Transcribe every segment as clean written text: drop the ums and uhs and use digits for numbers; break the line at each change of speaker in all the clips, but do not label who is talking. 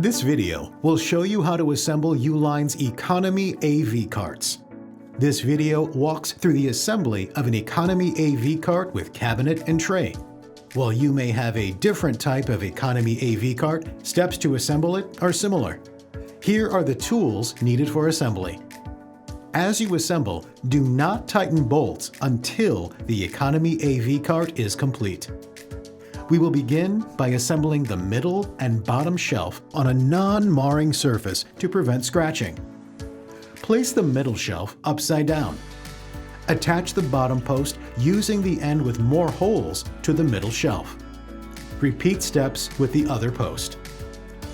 This video will show you how to assemble Uline's Economy AV Carts. This video walks through the assembly of an Economy AV cart with cabinet and tray. While you may have a different type of Economy AV cart, steps to assemble it are similar. Here are the tools needed for assembly. As you assemble, do not tighten bolts until the Economy AV cart is complete. We will begin by assembling the middle and bottom shelf on a non-marring surface to prevent scratching. Place the middle shelf upside down. Attach the bottom post using the end with more holes to the middle shelf. Repeat steps with the other post.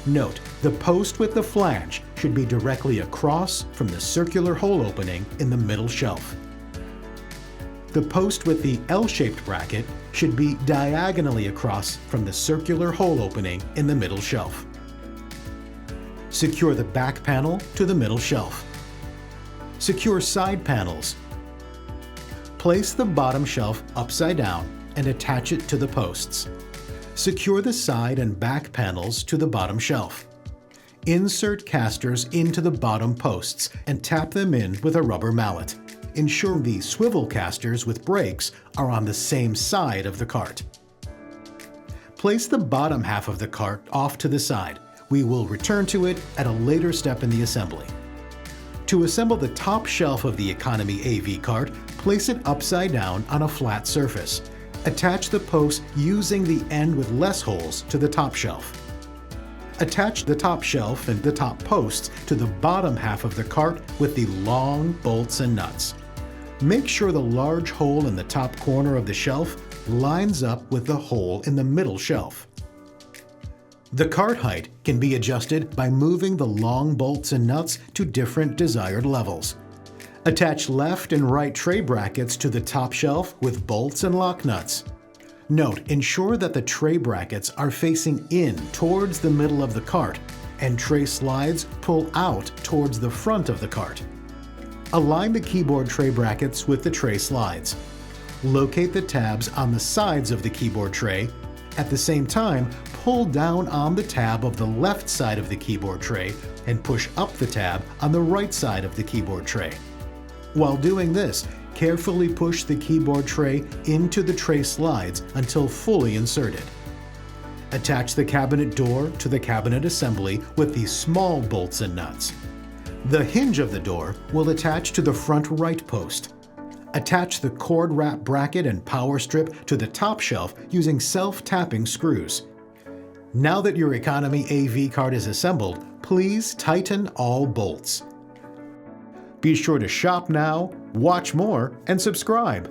Note, the post with the flange should be directly across from the circular hole opening in the middle shelf. The post with the L-shaped bracket should be diagonally across from the circular hole opening in the middle shelf. Secure the back panel to the middle shelf. Secure side panels. Place the bottom shelf upside down and attach it to the posts. Secure the side and back panels to the bottom shelf. Insert casters into the bottom posts and tap them in with a rubber mallet. Ensure the swivel casters with brakes are on the same side of the cart. Place the bottom half of the cart off to the side. We will return to it at a later step in the assembly. To assemble the top shelf of the Economy AV cart, place it upside down on a flat surface. Attach the post using the end with less holes to the top shelf. Attach the top shelf and the top posts to the bottom half of the cart with the long bolts and nuts. Make sure the large hole in the top corner of the shelf lines up with the hole in the middle shelf. The cart height can be adjusted by moving the long bolts and nuts to different desired levels. Attach left and right tray brackets to the top shelf with bolts and lock nuts. Note, ensure that the tray brackets are facing in towards the middle of the cart and tray slides pull out towards the front of the cart. Align the keyboard tray brackets with the tray slides. Locate the tabs on the sides of the keyboard tray. At the same time, pull down on the tab of the left side of the keyboard tray and push up the tab on the right side of the keyboard tray. While doing this, carefully push the keyboard tray into the tray slides until fully inserted. Attach the cabinet door to the cabinet assembly with these small bolts and nuts. The hinge of the door will attach to the front right post. Attach the cord wrap bracket and power strip to the top shelf using self-tapping screws. Now that your Economy AV cart is assembled, please tighten all bolts. Be sure to shop now, watch more, and subscribe.